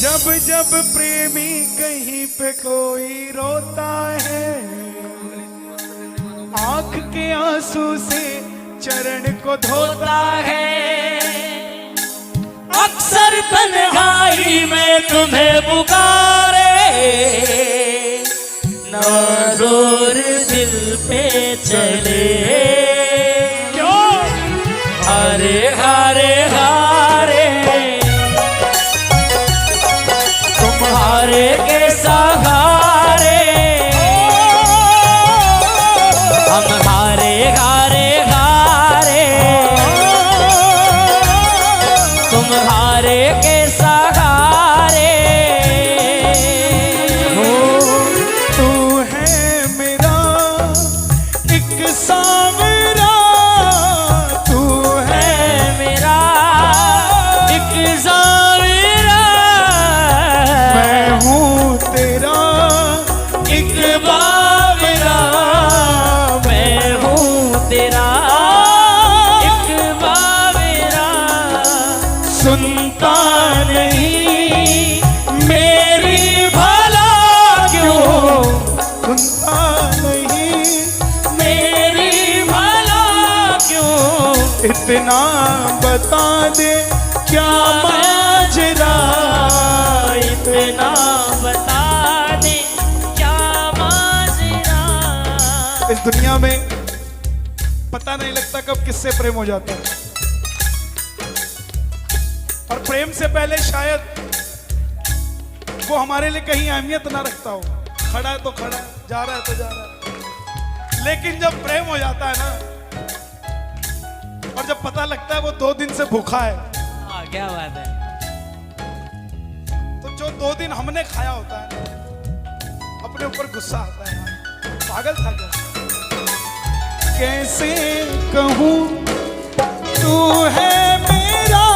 जब जब प्रेमी कहीं पे कोई रोता है, आंख के आंसू से चरण को धोता है। अक्सर तन्हाई में तुम्हें पुकारे, नाज़ोर दिल पे चले। क्यों? हारे हारे हारे, तुम्हारे के सहारे हम हारे हारे हारे, तुम्हारे के सहारे। तू है मेरा एक सांवरा, तू है मेरा एक सांवरा, मैं हूँ तेरा एक बावरा, मैं हूँ तेरा एक बावरा। सुनता नहीं मेरी भला क्यों, सुनता नहीं मेरी भला क्यों, इतना बता दे क्या माजरा, इतना बता दे क्या माजरा। इस दुनिया में पता नहीं लगता कब किससे प्रेम हो जाता है, और प्रेम से पहले शायद वो हमारे लिए कहीं अहमियत ना रखता हो। खड़ा है तो खड़ा है, जा रहा है तो जा रहा है। लेकिन जब प्रेम हो जाता है ना, और जब पता लगता है वो 2 दिन से भूखा है, क्या बात है। तो जो 2 दिन हमने खाया होता है अपने ऊपर गुस्सा आता है। पागल था क्या? कैसे कहूँ तू है मेरा,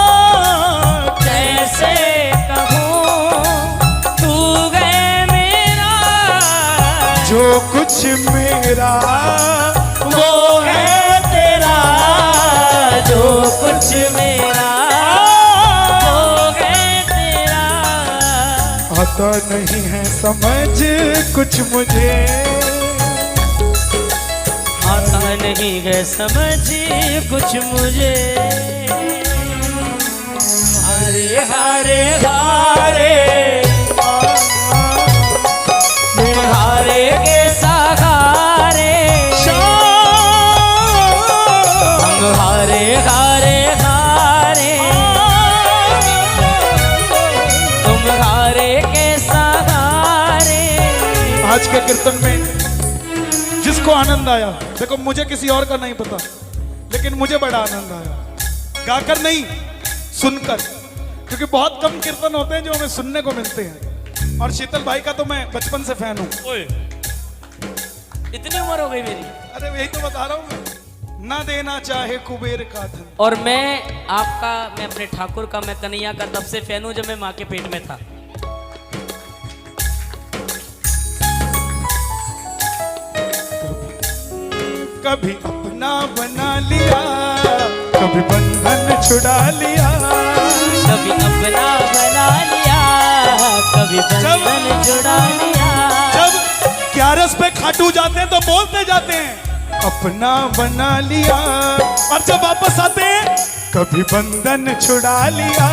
कैसे कहूँ तू है मेरा, जो कुछ मेरा वो है तेरा, जो कुछ मेरा वो है तेरा। आता नहीं है समझ कुछ मुझे, आता नहीं है समझ कुछ मुझे। हारे हारे हारे, तुम्हारे के सहारे हम हारे हारे हारे, तुम्हारे के सहारे। आज के कीर्तन में जिसको आनंद आया, देखो मुझे किसी और का नहीं पता, लेकिन मुझे बड़ा आनंद आया, गाकर नहीं सुनकर, क्योंकि बहुत कम कीर्तन होते हैं जो हमें सुनने को मिलते हैं। और शीतल भाई का तो मैं बचपन से फैन हूँ। इतनी उम्र हो गई मेरी। अरे यही तो बता रहा हूँ मैं, ना देना चाहे कुबेर का धन। और मैं आपका, मैं अपने ठाकुर का, मैं कन्हैया का तब से फैन हूँ जब मैं माँ के पेट में था। कभी अपना बना लिया, कभी बंधन छुड़ा लिया, कभी अपना बना लिया, कभी बंधन जुड़ा लिया। जब 11 पे खाटू जाते हैं तो बोलते जाते हैं अपना बना लिया, और जब वापस आते हैं कभी बंधन छुड़ा लिया,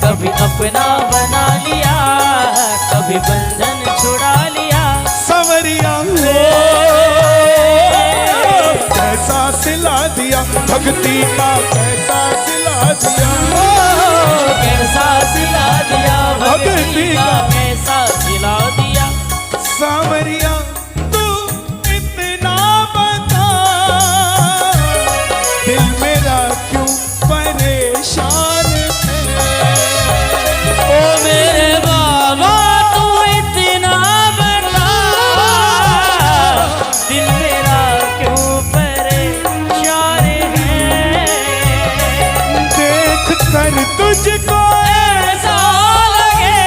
कभी अपना बना लिया, कभी बंधन छुड़ा लिया। संवरिया कैसा सिला दिया, भक्ति का कैसा सिला दिया, कैसा सिला दिया, भक्ति का कैसा सिला दिया। सांवरिया तू इतना बता, दिल मेरा क्यों परेशान है। ओ मेरे बाबा तू इतना बता, दिल मेरा क्यों परेशान है। देख कर तुझको ऐसा लगे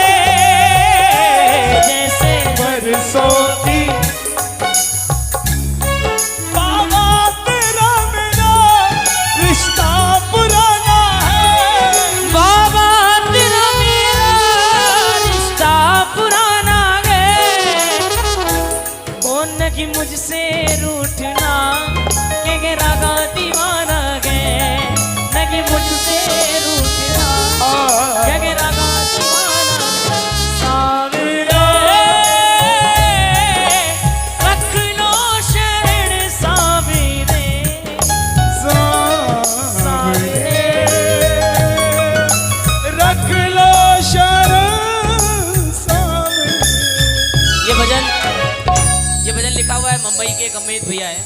भैया है,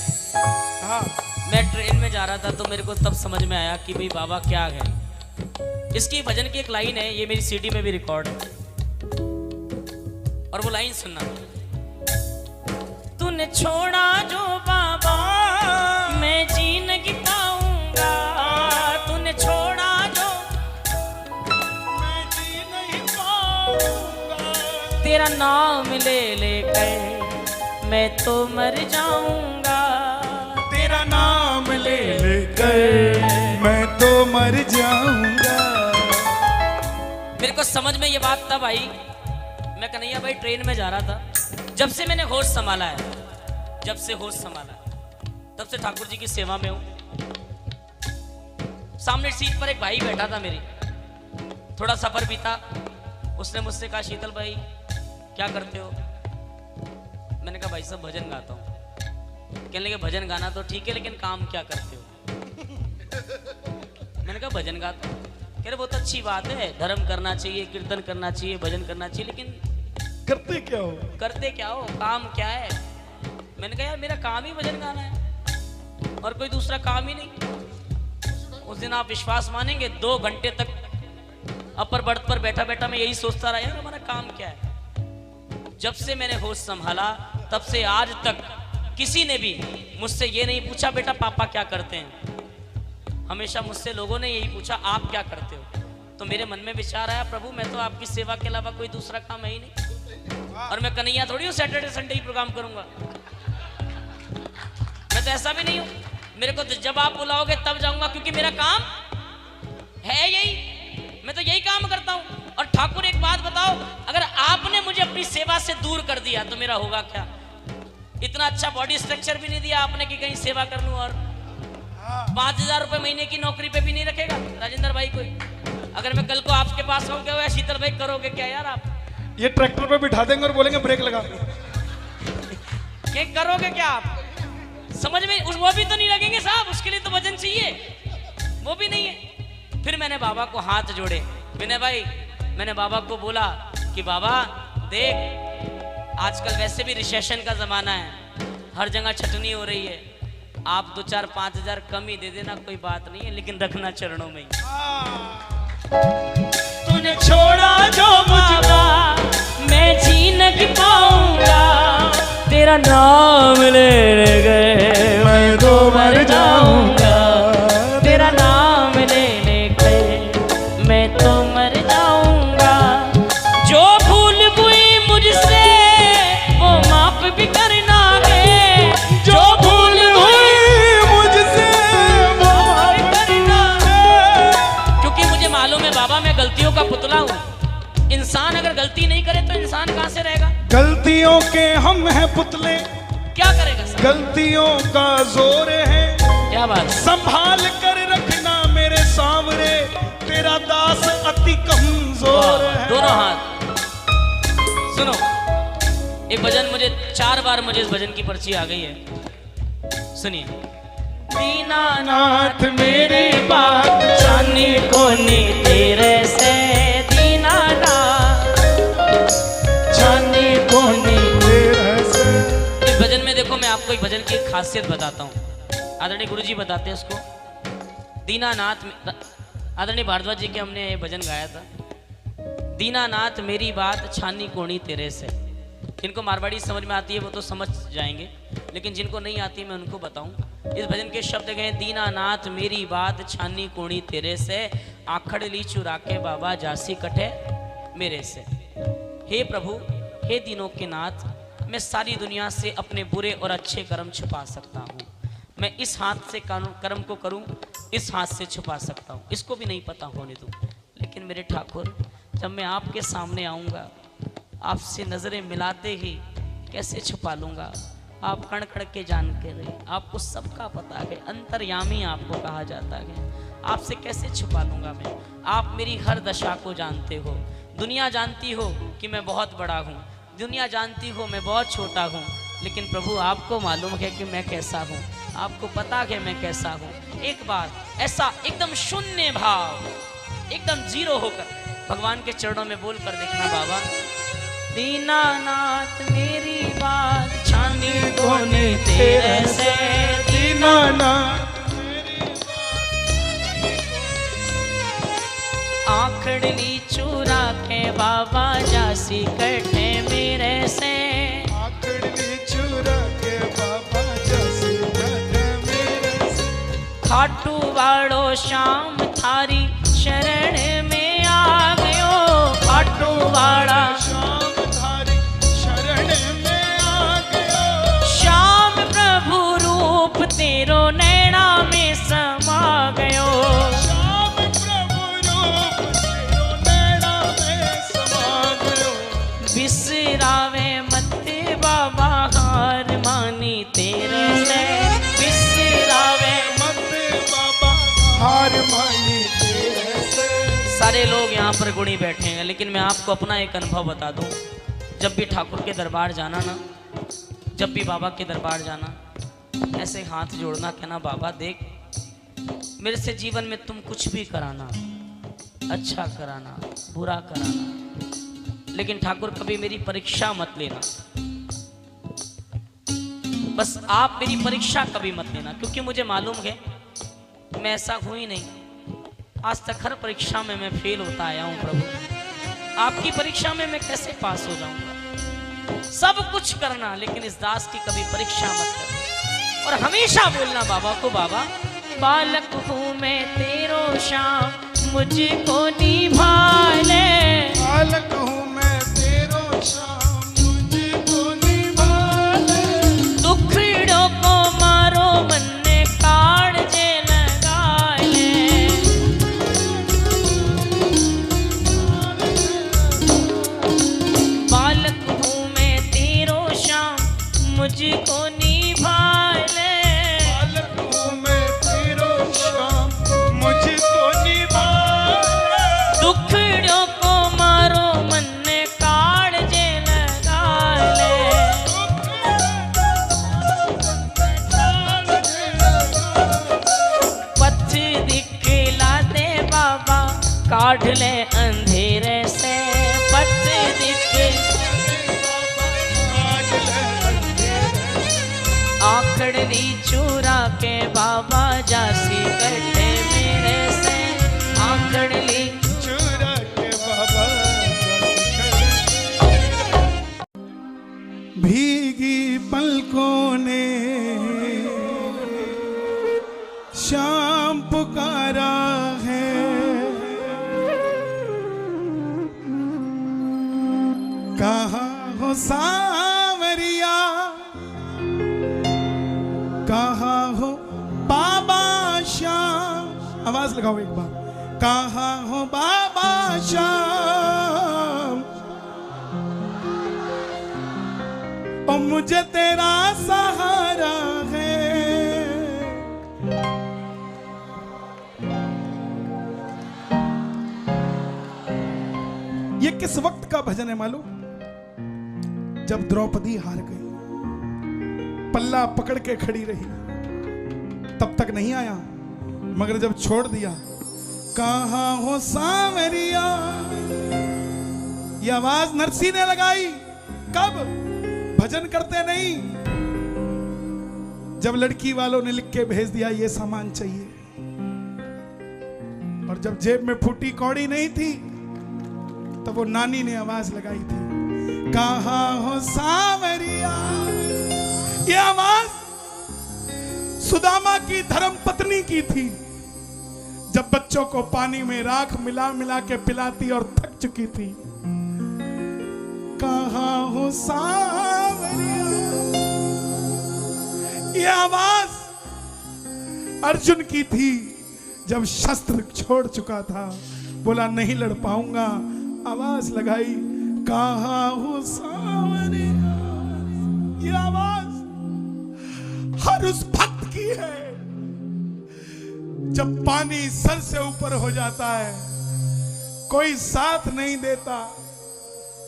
हाँ मैं ट्रेन में जा रहा था तो मेरे को तब समझ में आया कि भाई बाबा क्या है। इसकी भजन की एक लाइन है, ये मेरी सीडी में भी रिकॉर्ड है, और वो लाइन सुनना। तूने छोड़ा जो बाबा मैं जी नहीं पाऊंगा, तूने छोड़ा जो मैं जी नहीं पाऊंगा, तेरा नाम ले लेकर मैं तो मर जाऊंगा, तेरा नाम ले लेकर मैं तो मर जाऊंगा। मेरे को समझ में ये बात तब आई, मैं कन्हैया भाई ट्रेन में जा रहा था, जब से मैंने होश संभाला है, जब से होश संभाला तब से ठाकुर जी की सेवा में हूं। सामने सीट पर एक भाई बैठा था मेरी, थोड़ा सफर बीता, उसने मुझसे कहा शीतल भाई क्या करते हो? मैंने कहा भाई साहब भजन गाता हूँ। कहने लगे भजन गाना तो ठीक है लेकिन काम क्या करते हो? मैंने कहा भजन गाता हूँ। कह रहे बहुत अच्छी बात है, धर्म करना चाहिए, कीर्तन करना चाहिए, भजन करना चाहिए, लेकिन करते क्या हो? करते क्या हो, काम क्या है? मैंने कहा यार मेरा काम ही भजन गाना है और कोई दूसरा काम ही नहीं। उस दिन आप विश्वास मानेंगे 2 घंटे तक अपर बर्थ पर बैठा बैठा मैं यही सोचता रहा यार हमारा काम क्या है। जब से मैंने होश संभाला तब से आज तक किसी ने भी मुझसे ये नहीं पूछा बेटा पापा क्या करते हैं, हमेशा मुझसे लोगों ने यही पूछा आप क्या करते हो। तो मेरे मन में विचार आया प्रभु मैं तो आपकी सेवा के अलावा कोई दूसरा काम है ही नहीं, और मैं कन्हैया थोड़ी हूँ सैटरडे संडे ही प्रोग्राम करूंगा, मैं तो ऐसा भी नहीं हूँ। मेरे को तो जब आप बुलाओगे तब जाऊंगा क्योंकि मेरा काम है यही, मैं तो यही काम करता हूँ। और ठाकुर एक बात बताओ, अगर आपने मुझे अपनी सेवा से दूर कर दिया तो मेरा होगा क्या? इतना अच्छा बॉडी स्ट्रक्चर भी नहीं दिया आपने कि कहीं सेवा कर लूं, और 5,000 रुपए महीने की नौकरी पे भी नहीं रखेगा राजेंद्र भाई कोई। अगर मैं कल को आपके पास आऊं क्या शीतल भाई करोगे क्या यार आप? ये ट्रैक्टर पे बिठा देंगे और बोलेंगे ब्रेक लगा। क्या करोगे क्या आप? समझ में वो भी तो नहीं लगेंगे साहब, उसके लिए तो वजन चाहिए, वो भी नहीं है। फिर मैंने बाबा को हाथ जोड़े, विनय भाई मैंने बाबा को बोला कि बाबा देख आजकल वैसे भी रिसेशन का जमाना है, हर जगह छटनी हो रही है, आप 2-4-5 हजार कम ही दे देना कोई बात नहीं है, लेकिन रखना चरणों में ही। तूने छोड़ा जो बाबा मैं जी नहीं पाऊंगा, तेरा नाम ले गए मैं तो मर जाऊंगा, तेरा नाम ले गए मैं तो मर जाऊंगा। जो भूल हुई मुझसे वो माफ भी करना है, जो भूल हुई मुझसे वो माफ करना है, क्योंकि मुझे मालूम है बाबा मैं गलतियों का पुतला हूँ। इंसान अगर गलती नहीं करे तो इंसान कहाँ से रहेगा? गलतियों के हम हैं पुतले, क्या करेगा सर? गलतियों का जोर है, क्या बात? संभाल कर रखना मेरे सामने, तेरा दास अति कमजोर है। दोनों हाथ सुनो, एक भजन मुझे 4 बार मुझे इस भजन की पर्ची आ गई है, सुनिए। दीनानाथ मेरी बात जानी कोनी तेरे से, दीनानाथ जानी कोनी तेरे से। इस भजन में देखो मैं आपको एक भजन की एक खासियत बताता हूँ, आदरणीय गुरु जी बताते हैं उसको। दीनानाथ आदरणीय भारद्वाज जी के हमने ये भजन गाया था, दीनानाथ मेरी बात छानी कोनी तेरे से। जिनको मारवाड़ी समझ में आती है वो तो समझ जाएंगे, लेकिन जिनको नहीं आती मैं उनको बताऊं। इस भजन के शब्द गए दीनानाथ मेरी बात छानी कोनी तेरे से, आखड़ ली चुरा के बाबा जासी कटे मेरे से। हे प्रभु हे दीनों के नाथ, मैं सारी दुनिया से अपने बुरे और अच्छे कर्म छुपा सकता हूँ, मैं इस हाथ से कर्म को करूँ, इस हाथ से छुपा सकता हूँ, इसको भी नहीं पता होने दूँ। लेकिन मेरे ठाकुर जब मैं आपके सामने आऊँगा, आपसे नजरें मिलाते ही कैसे छुपा लूंगा? आप कण कण के जान के रहे, आपको सबका पता है, अंतर्यामी आपको कहा जाता है, आपसे कैसे छुपा लूंगा मैं? आप मेरी हर दशा को जानते हो, दुनिया जानती हो कि मैं बहुत बड़ा हूँ, दुनिया जानती हो मैं बहुत छोटा हूँ, लेकिन प्रभु आपको मालूम है कि मैं कैसा हूँ, आपको पता है मैं कैसा हूँ। एक बार ऐसा एकदम शून्य भाव, एकदम जीरो होकर भगवान के चरणों में बोल कर देखना बाबा दीनानाथ मेरी बात छानी कोनी तेरे से दीनानाथ आखड़ली चूरा के बाबा जासी कटे मेरे से आखड़ली चूरा के बाबा जासी कटे मेरे से खाटू वाड़ो शाम थारी शरण में आ गयो खाटू वाड़ा शाम थारी शरण में आ गयो श्याम प्रभु रूप तेरो नैना में समा गयो बिसरावे मत बाबा हार मानी तेरे से बिसरावे मत बाबा हार मानी तेरे से। सारे लोग यहाँ पर गुणी बैठे हैं, लेकिन मैं आपको अपना एक अनुभव बता दूं। जब भी ठाकुर के दरबार जाना ना, जब भी बाबा के दरबार जाना, ऐसे हाथ जोड़ना, कहना बाबा देख मेरे से जीवन में तुम कुछ भी कराना, अच्छा कराना, बुरा कराना, लेकिन ठाकुर कभी मेरी परीक्षा मत लेना। बस आप मेरी परीक्षा कभी मत लेना, क्योंकि मुझे मालूम है मैं ऐसा हूं ही नहीं। आज तक हर परीक्षा में मैं फेल होता आया हूं प्रभु, आपकी परीक्षा में मैं कैसे पास हो जाऊंगा। सब कुछ करना, लेकिन इस दास की कभी परीक्षा मत करना। और हमेशा बोलना बाबा को, बाबा बालक हूं मैं तेरो श्याम मुझको निभा ले, बालक हूँ मैं तेरो श्याम मुझको निभा ले, दुखड़ों को मारो मन ने काढ़ जे लगा ले, बालक हूँ मैं तेरो श्याम मुझको निभा ले, बालक हूँ मैं तेरो श्याम मुझको निभा ले, दुखड़ों को मारो मन ने काढ़ जे लगा ले, पथ दिखला दे बाबा काढ़ ले अंधेरे से, पथ आखड़ली चूरा के बाबा जासी कटे मेरे से, आखड़ली चूरा के बाबा भीगी पलकों ने शाम पुकारा है, कहाँ हो सावरिया, कहाँ हो बाबा श्याम, आवाज लगाओ एक बार, कहाँ हो बाबा श्याम, ओ मुझे तेरा सहारा है। ये किस वक्त का भजन है मालूम? जब द्रौपदी हार गई, पल्ला पकड़ के खड़ी रही, तब तक नहीं आया, मगर जब छोड़ दिया, कहाँ हो सावरिया, ये आवाज नरसी ने लगाई। कब? भजन करते नहीं, जब लड़की वालों ने लिख के भेज दिया ये सामान चाहिए, और जब जेब में फूटी कौड़ी नहीं थी, तब वो नानी ने आवाज लगाई थी, कहाँ हो सावरिया। ये आवाज सुदामा की धर्म पत्नी की थी, जब बच्चों को पानी में राख मिला मिला के पिलाती और थक चुकी थी। कहाँ हो सावरिया। ये आवाज अर्जुन की थी, जब शस्त्र छोड़ चुका था, बोला नहीं लड़ पाऊंगा, आवाज लगाई, कहाँ हो सावरिया। ये आवाज हर उस भक्त की है, जब पानी सर से ऊपर हो जाता है, कोई साथ नहीं देता,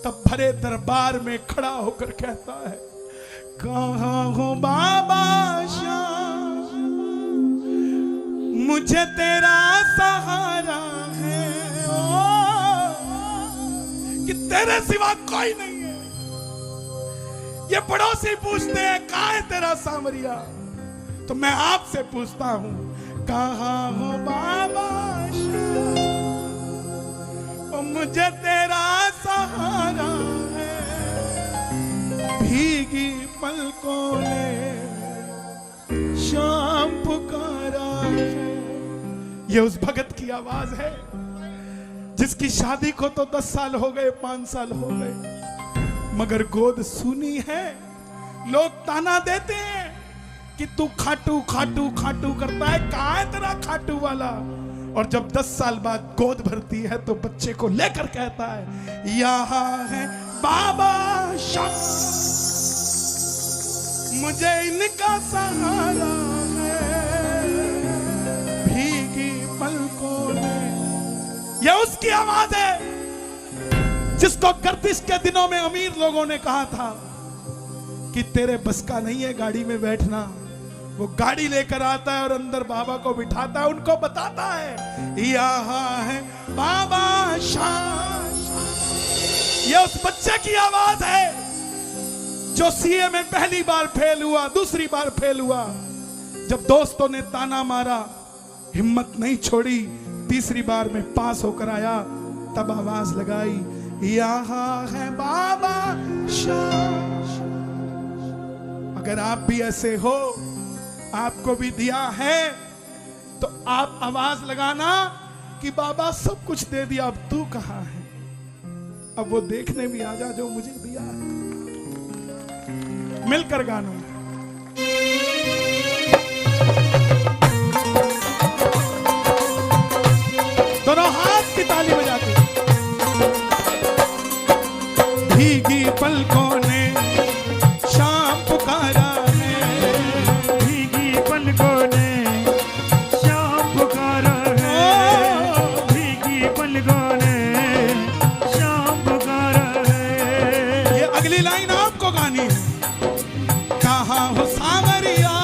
तब भरे दरबार में खड़ा होकर कहता है, कहाँ हो बाबा श्याम, मुझे तेरा सहारा है, ओ, कि तेरे सिवा कोई नहीं है। ये पड़ोसी पूछते हैं कहाँ है तेरा सामरिया, तो मैं आपसे पूछता हूं कहाँ हो बाबा शाह? ओ मुझे तेरा सहारा है, भीगी पलकों ने शाम पुकारा है। ये उस भगत की आवाज है जिसकी शादी को तो 10 साल हो गए, 5 साल हो गए, मगर गोद सुनी है। लोग ताना देते हैं कि तू खाटू खाटू खाटू करता है, कहाँ है तेरा खाटू वाला? और जब 10 साल बाद गोद भरती है तो बच्चे को लेकर कहता है यहाँ है बाबा शाह, मुझे इनका सहारा है, भीगी पलकों में। यह उसकी आवाज है जिसको गर्दिश के दिनों में अमीर लोगों ने कहा था कि तेरे बस का नहीं है गाड़ी में बैठना। वो गाड़ी लेकर आता है और अंदर बाबा को बिठाता है, उनको बताता है यहाँ है बाबा शाह। ये उस बच्चे की आवाज है जो सीए में पहली बार फेल हुआ, दूसरी बार फेल हुआ। जब दोस्तों ने ताना मारा, हिम्मत नहीं छोड़ी, तीसरी बार में पास होकर आया, तब आवाज लगाई यहाँ है बाबा शाह। अगर आप भी ऐसे हो, आपको भी दिया है, तो आप आवाज लगाना कि बाबा सब कुछ दे दिया, अब तू कहाँ है? अब वो देखने भी आ जा जो मुझे दिया है। मिलकर गाना। दोनों हाथ की ताली बजा के। भीगी पलकों ने शाम पुकारा है, भीगी पलकों ने शाम पुकारा है, भीगी पलकों ने शाम पुकारा है। ये अगली लाइन आपको गानी है। कहाँ हो सावरिया,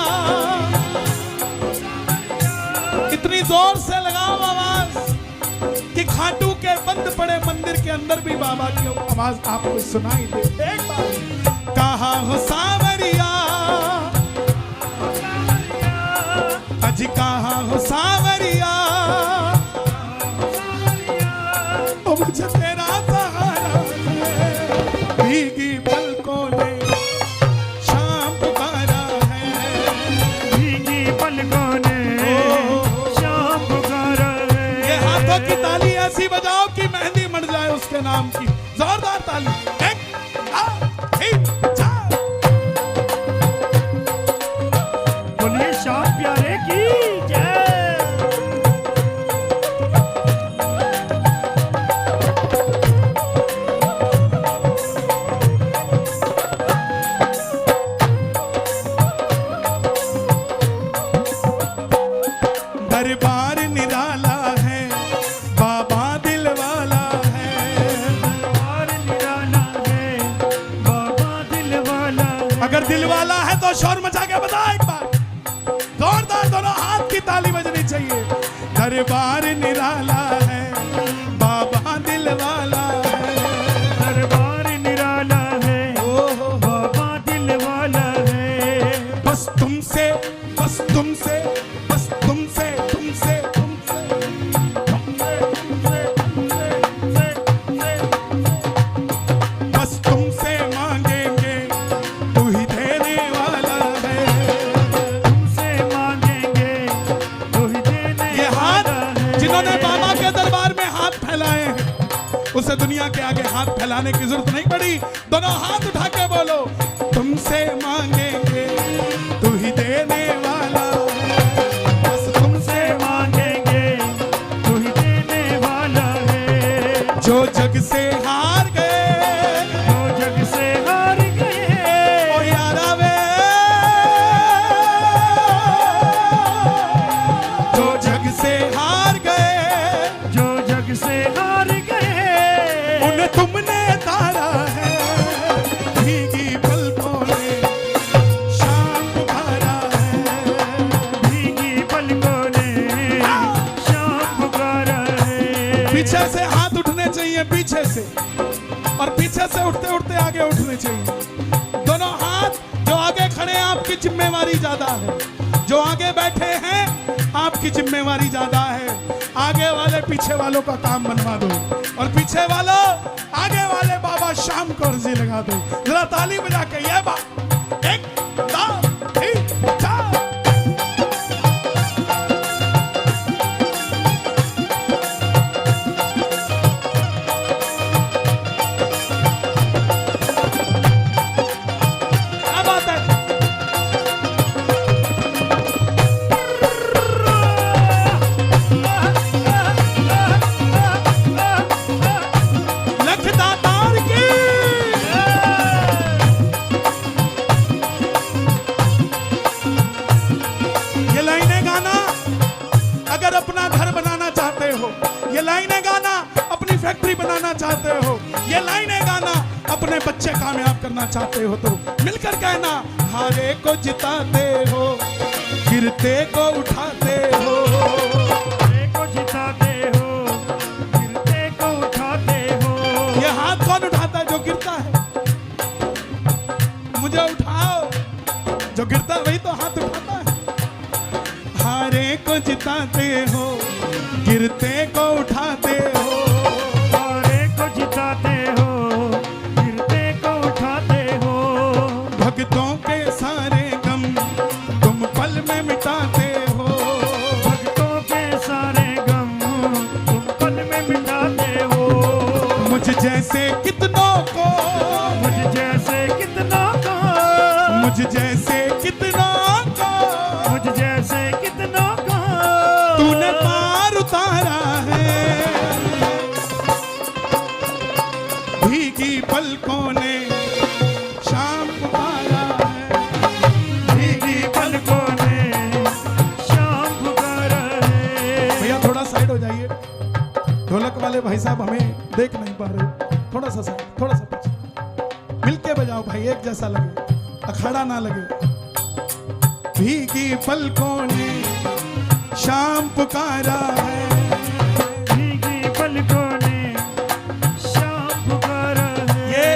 इतनी जोर से लगाओ आवाज कि खाटू के बंद पड़े मंदिर के अंदर भी बाबा की आवाज आपको सुनाई दे। एक बार कहाँ हो सावरिया, अजी कहाँ हो सावरिया, ओ मुझे तेरा सहारा है, भीगी पलकों ने शाम पुकारा है, भीगी पलकों ने शाम पुकारा है। ये हाथों की ताली ऐसी बजाओ कि मेहंदी मर जाए उसके नाम की। जोरदार ताली। एक, दो, तीन, चार। बोलिए शाम प्यारे की जय। दरबार निराला है, बाबा दिल वाला है, दरबार निराला है, बाबा दिल वाला है। अगर दिल वाला है तो शोर मचा के बता एक बार। जोरदार दोनों हाथ की ताली बजनी चाहिए। दरबार निराला है, बाबा दिल वाला है, दरबार निराला है, ओहो बाबा दिल वाला है। बस तुमसे, बस तुमसे, बस तुमसे, तुमसे, तुमसे, तुमसे, तुमसे, तुमसे, तुमसे, बस तुमसे मांगेंगे, तू ही देने वाला है। तुमसे मांगेंगे तो ही देने ये हाथ वाला है। जिन्होंने बाबा के दरबार में हाथ फैलाए हैं, उसे दुनिया के आगे हाथ फैलाने की जरूरत नहीं पड़ी। दोनों हाथ उठा के बोलो तुमसे मांगेंगे, तू ही देने वाला है। बस तुमसे मांगेंगे तो ही देने वाला है। जो जग से हार गए, जो जग से हार गए, ओ यारा वे, जो जग से हार गए, जो जग से हार गए, उन्हें तुमने तारा है, भीगी पलकों ने शाम पुकारा है। भीगी पलकों ने शाम पुकारा है। पीछे से हाथ उठने चाहिए, पीछे से, और पीछे से उठते उठते आगे उठने चाहिए। दोनों हाथ खड़े हैं आपकी जिम्मेवारी ज्यादा है, जो आगे बैठे हैं आपकी जिम्मेवारी ज्यादा है। आगे वाले पीछे वालों का काम बनवा दो, और पीछे वालों आगे वाले बाबा शाम को अर्जी लगा दो। जरा ताली बजा के ये बात, 1 2 3 4। चाहते हो, ये लाइनें गाना अपने बच्चे कामयाब करना चाहते हो, तो मिलकर कहना, हारे को जिताते हो, गिरते को उठाते हो। हारे को जिताते हो, गिरते को उठाते हो। ये हाथ कौन उठाता है? जो गिरता है। मुझे उठाओ, जो गिरता है वही तो हाथ उठाता है। हारे को जिताते हो, गिरते को उठाते हो। जिताते हो, गिरते को उठाते हो। भक्तों के सारे गम तुम पल में मिटाते हो। भक्तों के सारे गम तुम पल में मिटाते हो। मुझ जैसे कितनों को, मुझ जैसे कितनों को, मुझ जैसे कितनों को, मुझ जैसे कितनों को तूने पार उतारा है। भीगी पलकों ने शाम पुकारा है, भीगी पलकों ने शाम पुकारा है। भैया थोड़ा साइड हो जाइए, ढोलक वाले भाई साहब हमें देख नहीं पा रहे, थोड़ा सा साइड, थोड़ा सा पीछे। मिलके बजाओ भाई, एक जैसा लगे, अखाड़ा ना लगे। भीगी पलकों ने शाम पुकारा है, भीगी पलकों ने शाम पुकारा है।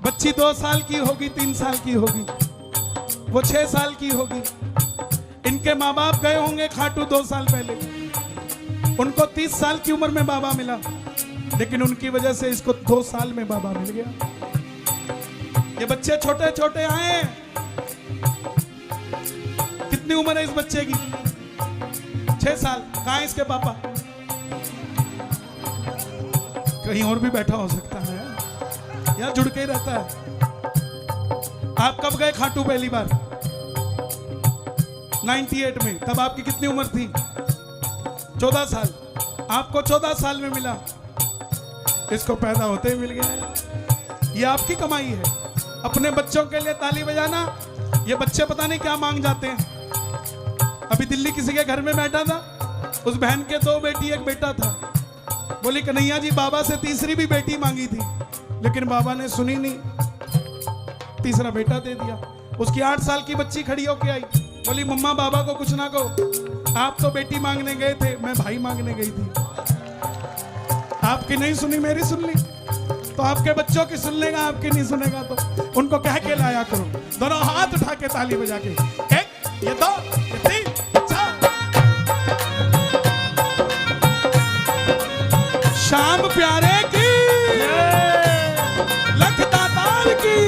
बच्ची 2 साल की होगी, 3 साल की होगी, वो 6 साल की होगी। इनके माँ बाप गए होंगे खाटू 2 साल पहले, उनको 30 साल की उम्र में बाबा मिला, लेकिन उनकी वजह से इसको 2 साल में बाबा मिल गया। ये बच्चे छोटे छोटे आए। कितनी उम्र है इस बच्चे की? 6 साल। कहाँ है इसके पापा? कहीं और भी बैठा हो सकता है, या जुड़ के ही रहता है। आप कब गए खाटू पहली बार? 98 में। तब आपकी कितनी उम्र थी? 14 साल। आपको 14 साल में मिला, इसको पैदा होते ही मिल गया। ये आपकी कमाई है। अपने बच्चों के लिए ताली बजाना। ये बच्चे पता नहीं क्या मांग जाते हैं। अभी दिल्ली किसी के घर में बैठा था, उस बहन के 2 बेटी 1 बेटा था। बोली कन्हैया जी बाबा से तीसरी भी बेटी मांगी थी, लेकिन बाबा ने सुनी नहीं, तीसरा बेटा दे दिया। उसकी 8 साल की बच्ची खड़ी होके आई, बोली मम्मा बाबा को कुछ ना कहो, आप तो बेटी मांगने गए थे, मैं भाई मांगने गई थी। आपकी नहीं सुनी, मेरी सुन ली, तो आपके बच्चों की सुन लेगा, आपकी नहीं सुनेगा तो उनको कह के लाया करो। दोनों हाथ उठा के ताली बजा के, 1 ये 2 ये 3 4। शाम प्यारे की, लख दातार की,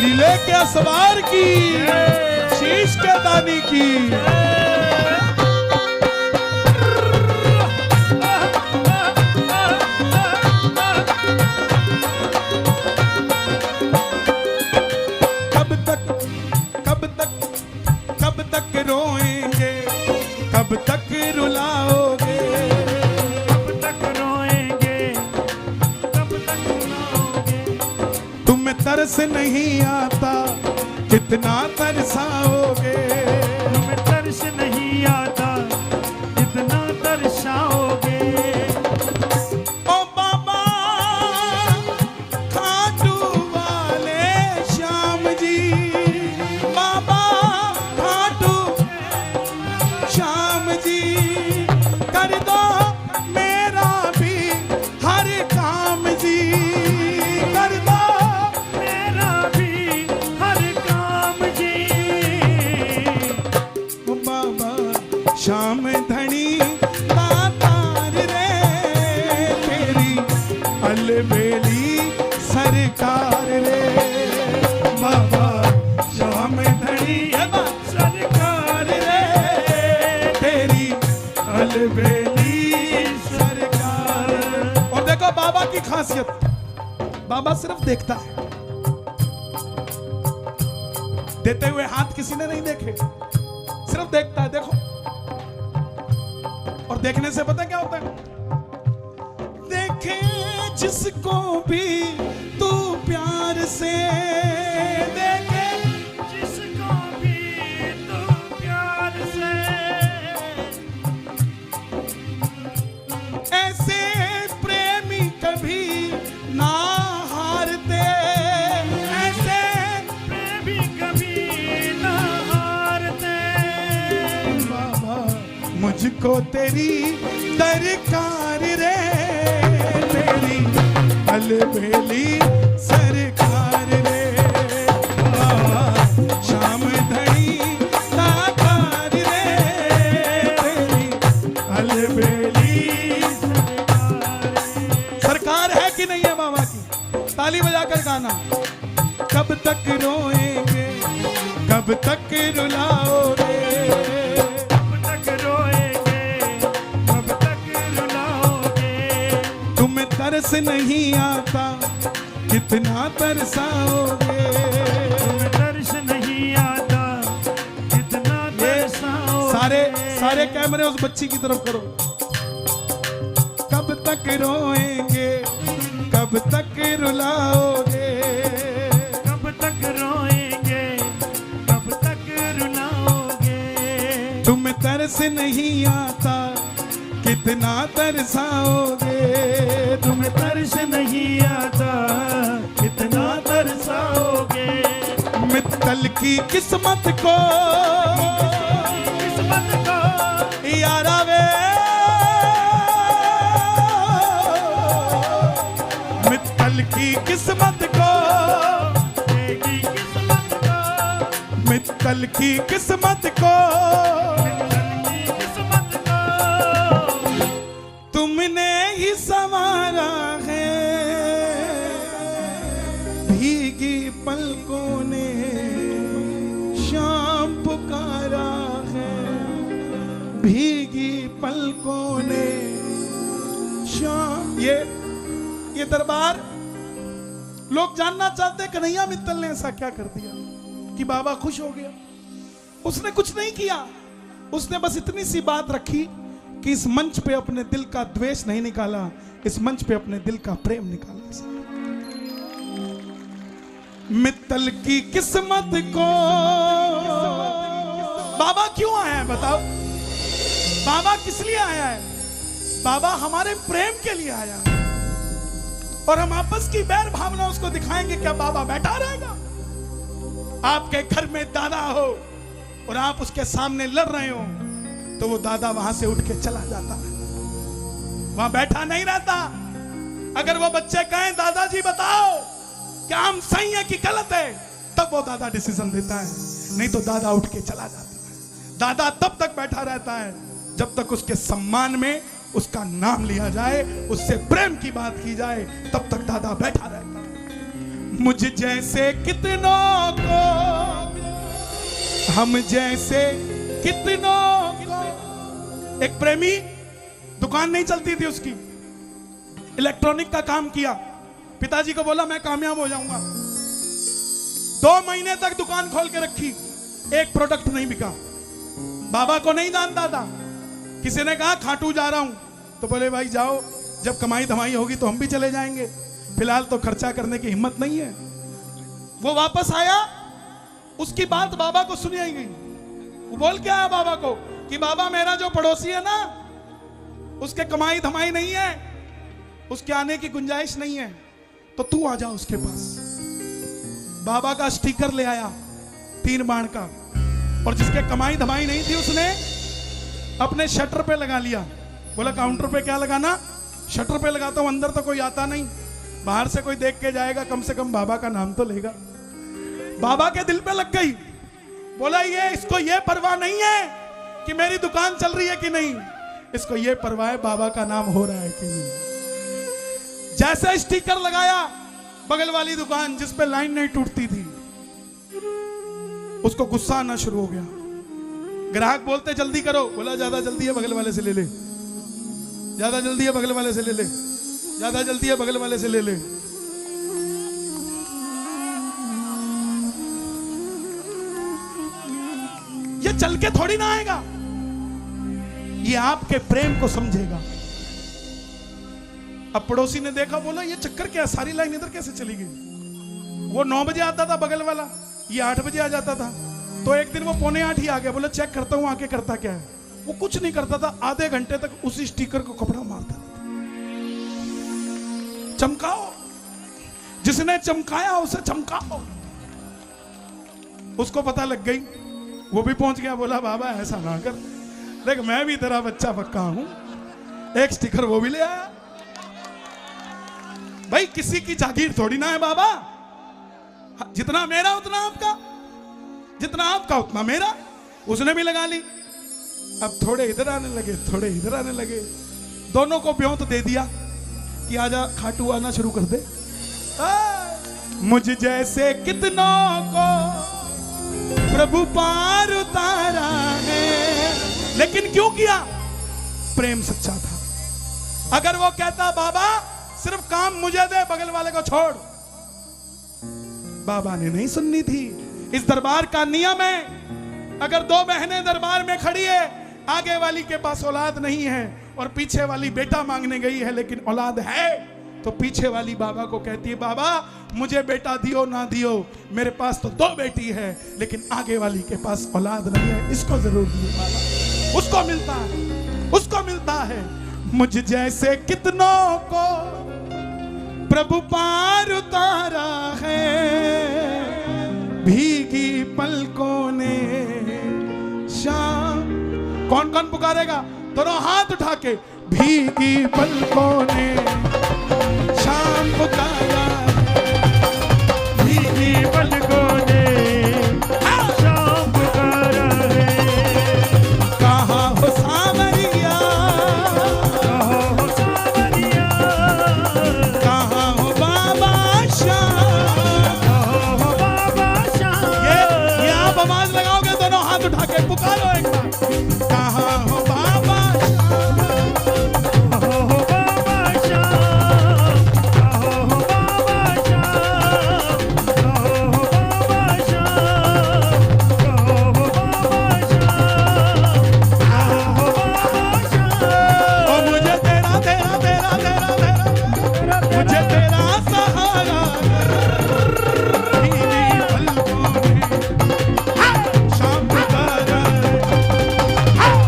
लीले के सवार की, शीश के दानी की। कब तक रोएंगे, कब तक रुलाओगे, कब तक रोएंगे, कब तक रुलाओगे। तुम्हें तरस नहीं आता, कितना तरसाओगे, तुम्हें तरस नहीं आता, कितना तरसाओगे। ओ बाबा खाटू वाले श्याम जी, बाबा खाटू श्याम जी, कर दो मेरा भी हर काम जी, कर दो मेरा भी हर अलबेली सरकार रे बाबा श्याम धनी सरकार रे तेरी अलबेली सरकार। और देखो बाबा की खासियत, बाबा सिर्फ देखता है, देते हुए हाथ किसी ने नहीं देखे, सिर्फ देखता है। देखो, और देखने से पता क्या होता है, देखे जिसको भी तू प्यार से, देखे जिसको भी तू प्यार से, ऐसे प्रेमी कभी ना हारते, ऐसे प्रेमी कभी ना हारते। बाबा मुझको तेरी दरकार रे, तेरी अलबेली सरकार रे बाबा श्याम धनी साकार रे, तेरी अलबेली सरकार है कि नहीं है बाबा की? ताली बजाकर गाना। कब तक रोएंगे, कब तक रुलाओगे, कब तक रोएंगे, कब तक रुलाओगे। तुम्हें तरस नहीं आता, कितना तरसाओगे। तुम्हें तरस नहीं आता, कितना तरसाओगे। सारे कैमरे उस बच्ची की तरफ करो। कब तक रोएंगे, कब तक रुलाओगे, कब तक रोएंगे, कब तक रुलाओगे। तुम्हें तरस नहीं आता, कितना तरसाओगे। तुम्हें तरस नहीं आता, कितना तरसाओगे। मित्तल की किस्मत को किस्मत को यारा वे, मित्तल की किस्मत को, देगी किस्मत को, मित्तल की किस्मत को की किस्मत को। तुमने ही संवारा है, भीगी पलकों ने शाम पुकारा है, भीगी पलकों ने शाम। ये दरबार लोग जानना चाहते कन्हैया मित्तल ने ऐसा क्या कर दिया कि बाबा खुश हो गया। उसने कुछ नहीं किया, उसने बस इतनी सी बात रखी कि इस मंच पे अपने दिल का द्वेष नहीं निकाला, इस मंच पे अपने दिल का प्रेम निकाला। मित्तल की किस्मत को बाबा क्यों आया है बताओ? बाबा किस लिए आया है? बाबा हमारे प्रेम के लिए आया है। और हम आपस की बैर भावना उसको दिखाएंगे। क्या बाबा बैठा रहेगा? आपके घर में दादा हो और आप उसके सामने लड़ रहे हो तो वो दादा वहां से उठ के चला जाता है, वहां बैठा नहीं रहता। अगर वो बच्चे कहें दादाजी बताओ क्या हम सही है कि गलत है, तब वो दादा डिसीजन देता है, नहीं तो दादा उठ के चला जाता है। दादा तब तक बैठा रहता है जब तक उसके सम्मान में उसका नाम लिया जाए, उससे प्रेम की बात की जाए, तब तक दादा बैठा रहता है। मुझ जैसे कितनों को, हम जैसे कितनों को। एक प्रेमी, दुकान नहीं चलती थी उसकी, इलेक्ट्रॉनिक का काम किया, पिताजी को बोला मैं कामयाब हो जाऊंगा। 2 महीने तक दुकान खोल के रखी, एक प्रोडक्ट नहीं बिका। बाबा को नहीं जानता था। किसी ने कहा खाटू जा रहा हूं, तो बोले भाई जाओ, जब कमाई धमाई होगी तो हम भी चले जाएंगे, फिलहाल तो खर्चा करने की हिम्मत नहीं है। वो वापस आया, उसकी बात बाबा को सुनी आई गई। वो बोल के आया बाबा को कि बाबा मेरा जो पड़ोसी है ना, उसके कमाई धमाई नहीं है, उसके आने की गुंजाइश नहीं है, तो तू आ जा उसके पास। बाबा का स्टिकर ले आया 3 बाण का, और जिसके कमाई धमाई नहीं थी उसने अपने शटर पे लगा लिया। बोला काउंटर पे क्या लगाना? शटर पे लगाता हूं, अंदर तो कोई आता नहीं, बाहर से कोई देख के जाएगा, कम से कम बाबा का नाम तो लेगा। बाबा के दिल पे लग गई। बोला ये इसको ये परवाह नहीं है कि मेरी दुकान चल रही है कि नहीं, इसको ये परवाह है बाबा का नाम हो रहा है कि नहीं। जैसे स्टिकर लगाया बगल वाली दुकान जिस पे लाइन नहीं टूटती थी, उसको गुस्सा आना शुरू हो गया। ग्राहक बोलते जल्दी करो, बोला ज्यादा जल्दी है बगल वाले से ले ले, ज्यादा जल्दी है बगल वाले से ले ले, ज्यादा जल्दी है बगल वाले से ले ले। ये चल के थोड़ी ना आएगा, ये आपके प्रेम को समझेगा। अब पड़ोसी ने देखा, बोला ये चक्कर क्या, सारी लाइन इधर कैसे चली गई? वो 9 बजे आता था बगल वाला, ये 8 बजे आ जाता था। तो एक दिन वो 7:45 ही आ गया, बोला चेक करता हूं आके करता क्या है। वो कुछ नहीं करता था, आधे घंटे तक उसी स्टिकर को कपड़ा मारता था। चमकाओ, जिसने चमकाया उसे चमकाओ। उसको पता लग गई, वो भी पहुंच गया, बोला बाबा ऐसा ना कर, देख मैं भी तेरा बच्चा पक्का हूं, एक स्टिकर वो भी ले आया। भाई किसी की जागीर थोड़ी ना है बाबा, जितना मेरा उतना आपका, जितना आपका उतना मेरा। उसने भी लगा ली। अब थोड़े इधर आने लगे, थोड़े इधर आने लगे, दोनों को ब्योंत दे दिया कि आजा खाटू आना शुरू कर दे। मुझ जैसे कितनों को प्रभु पार उतारा है, लेकिन क्यों किया? प्रेम सच्चा था। अगर वो कहता बाबा सिर्फ काम मुझे दे, बगल वाले को छोड़, बाबा ने नहीं सुननी थी। इस दरबार का नियम है, अगर 2 बहनें दरबार में खड़ी है, आगे वाली के पास औलाद नहीं है और पीछे वाली बेटा मांगने गई है लेकिन औलाद है, तो पीछे वाली बाबा को कहती है बाबा मुझे बेटा दियो ना दियो, मेरे पास तो 2 बेटी है लेकिन आगे वाली के पास औलाद नहीं है, इसको जरूर दियो बाबा। उसको मिलता है, उसको मिलता है। मुझ जैसे कितनों को प्रभु पार उतारा है, भीगी पलकों ने शाम। कौन कौन पुकारेगा? दोनों हाथ उठा के। भीगी पलकों ने शाम पुकारा, भीगी पलकों ने शाम पुकारा है। कहाँ हो सावरिया, कहो हो सावरिया, कहाँ हो बाबा श्याम, कहो हो बाबा श्याम। ये आप आवाज लगाओगे, दोनों हाथ उठा के पुकारो एक बार। कहाँ हो बाबा श्याम, कहो हो बाबा श्याम, कहो हो बाबा श्याम, कहो हो बाबा श्याम, कहो हो बाबा श्याम, कहो हो बाबा श्याम। ओ मुझे तेरा तेरा तेरा तेरा तेरा, मुझे तेरा सहारा भीगी पलकों ने शाम पुकारा,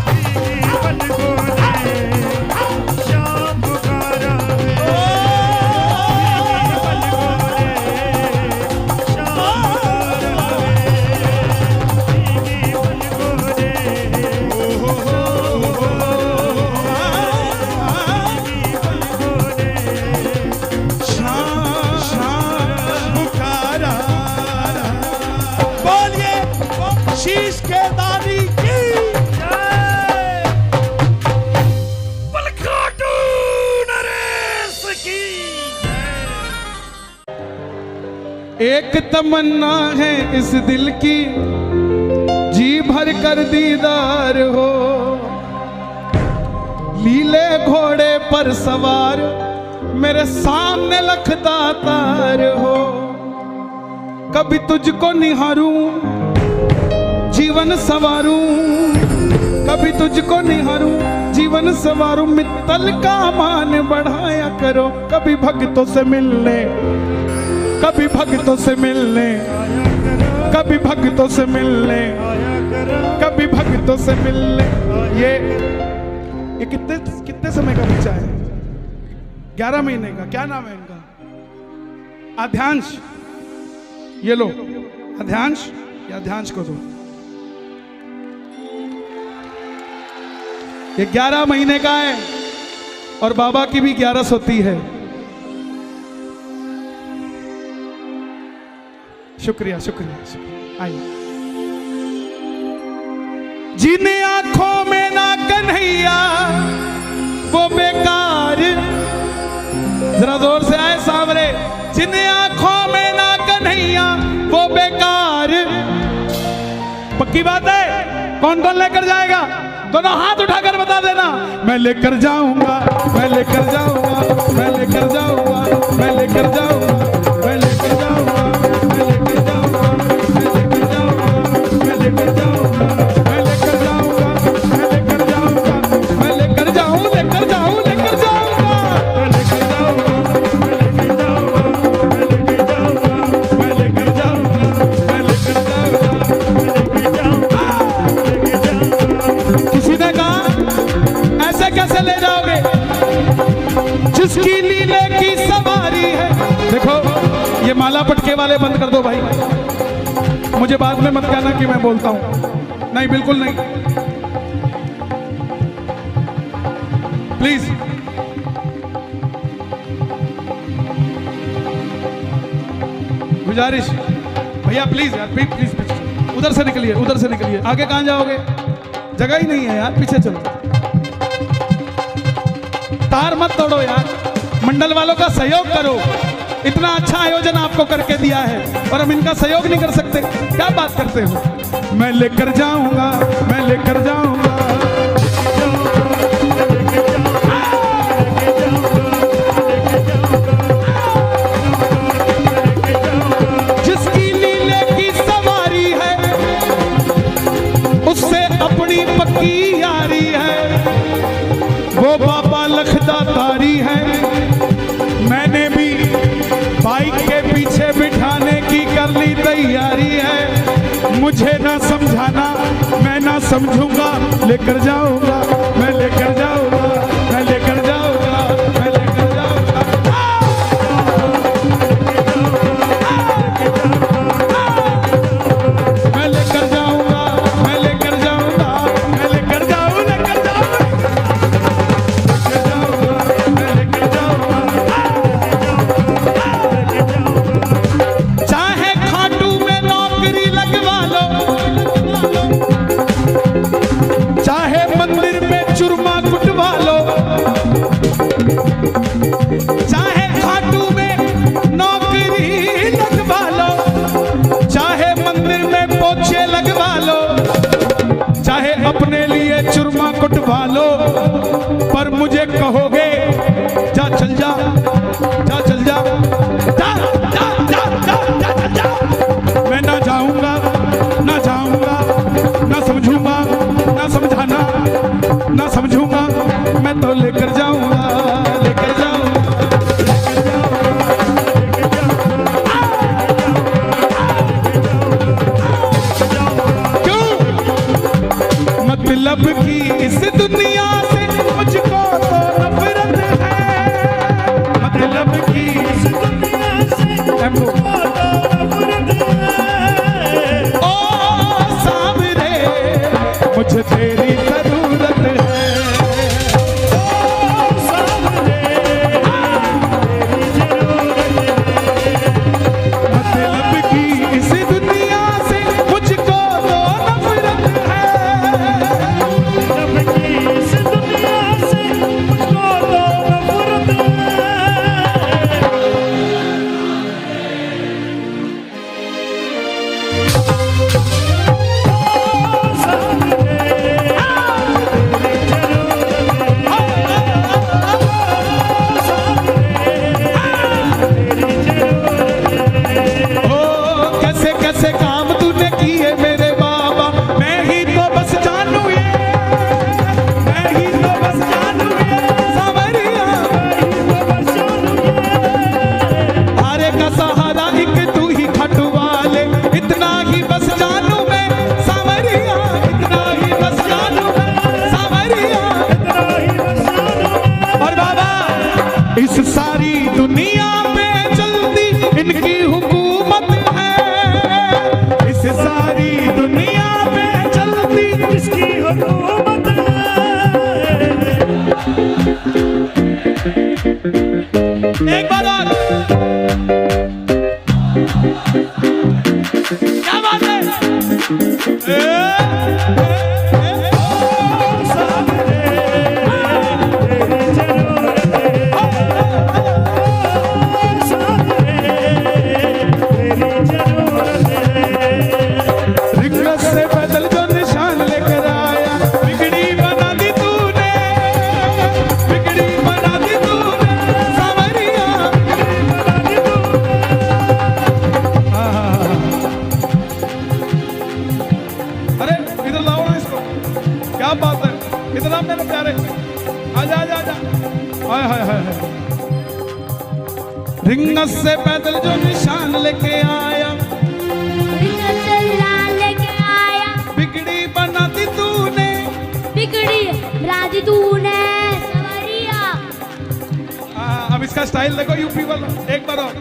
भीगी पलकों ने शाम पुकारा है। भीगी पलकों ने शाम पुकारा है। भीगी पलकों ने शाम शाम पुकारा। बोलिए शीश के दानी की। जय। पलकाटू नरेश की जय। एक तमन्ना है इस दिल की, जी भर कर दीदार हो, लीले घोड़े पर सवार मेरे सामने लखदातार हो। कभी तुझको निहारूं जीवन सवारूं, कभी तुझको निहारूं जीवन सवारूं, मित्तल का मान बढ़ाया करो। कभी भक्तों से मिलने, कभी भक्तों से मिलने, कभी भक्तों से मिलने, कभी भक्तों से मिलने। ये कितने कितने समय का बच्चा है? 11 महीने का। क्या नाम है इनका? आध्यांश। ये लो आध्यांश, ये आध्यांश को दो। ये 11 महीने का है और बाबा की भी 11 होती है। शुक्रिया शुक्रिया शुक्रिया। आइए। जिन आंखों में ना कन्हैया वो बेकार, जरा जोर से आए सांवरे। जिन आंखों में ना कन्हैया वो बेकार। पक्की बात है? कौन कौन लेकर जाएगा? दोनों हाथ उठाकर बता देना। मैं लेकर जाऊंगा, मैं लेकर जाऊंगा, मैं लेकर जाऊंगा, मैं लेकर जाऊंगा, मैं लेकर जाऊंगा, मैं लेकर जाऊंगा, मैं लेकर जाऊंगा, मैं लेकर जाऊंगा, मैं लेकर जाऊंगा, मैं लेकर जाऊंगा, मैं लेकर जाऊं, लेकर जाऊं, लेकर जाऊंगा, मैं लेकर जाऊंगा, मैं लेकर जाऊंगा, मैं लेकर जाऊंगा, मैं लेकर जाऊंगा, मैं लेकर जाऊंगा, मैं लेकर जाऊंगा। किसी ने कहा ऐसे कैसे ले जाओगे? जिसकी लीले की सवारी है। देखो ये माला पटके वाले बंद कर दो भाई, मुझे बाद में मत कहना कि मैं बोलता हूं। नहीं, बिल्कुल नहीं, प्लीज। गुजारिश भैया, प्लीज यार, प्लीज प्लीज, उधर से निकलिए, उधर से निकलिए। आगे कहां जाओगे? जगह ही नहीं है यार, पीछे चलो। तार मत तोड़ो यार, मंडल वालों का सहयोग करो। इतना अच्छा आयोजन आपको करके दिया है और हम इनका सहयोग नहीं कर सकते? क्या बात करते हो? मैं लेकर जाऊंगा, मैं लेकर जाऊंगा, जिसकी लीले की सवारी है उससे अपनी पक्की यारी है। वो बाबा लखदातारी है। मैंने भी बाइक के पीछे बिठाने की कर ली तैयारी है। मुझे ना समझाना, मैं ना समझूंगा। लेकर जाऊंगा, मैं लेकर जाऊंगा, मैं लेकर जाऊंगा, मैं लेकर जाऊंगा, मैं लेकर जाऊंगा, मैं लेकर जाऊंगा, मैं लेकर जाऊं, लेकर जाऊं, मैं लेकर जाऊंगा। चाहे खाटू में नौकरी लगवा लो, चाहे मंदिर में चुरमा कुटवा लो, चाहे खाटू में नौकरी लगवा लो, चाहे मंदिर में पोछे लगवा लो, चाहे अपने लिए चुरमा कुटवा लो, पर मुझे कहोगे जा चल जा, जा चल जा, जा जा जा जा जा जा, जा। मैं ना जाऊंगा, ना जाऊंगा, ना समझूंगा, ना समझाना, ना समझूंगा। मैं तो लेकर जाऊंगा, लेकर जाऊंगा, लेकर जाऊंगा। क्यों? मतलब की इस दुनिया से मुझको तो नफरत है। मतलब की इस दुनिया से मुझको तो नफरत है। ओ सावरे मुझे तेरी जरूरत है। ओ सावरे तेरी जरूरत है। मतलब की इस दुनिया से मुझको तो नफरत है। मतलब की इस दुनिया से मुझको तो नफरत है। कैसे कैसे काम तूने किए मेरे बाबा, मैं ही तो बस जानू ये, मैं ही तो बस जानू ये सावरिया, मैं ही तो बस जानू ये। हारे का सहारा एक तू ही खटू वाले, इतना ही बस जानू मैं सावरिया, इतना ही बस जानू मैं सावरिया, इतना ही बस जानू। और बाबा इस सारी दुनिया में चलती इनकी हुकूमत है। इस सारी दुनिया में चलती इसकी हुकूमत है। एक बार और, क्या बात है? ओ सावरे तेरी जरूरत है। रिंगस से पैदल जो निशान लेके आया, लेके आया, बिगड़ी बना दी तूने, बिगड़ी राजी तूने सवरिया। अब इसका स्टाइल देखो यूपी वाला, एक बार और।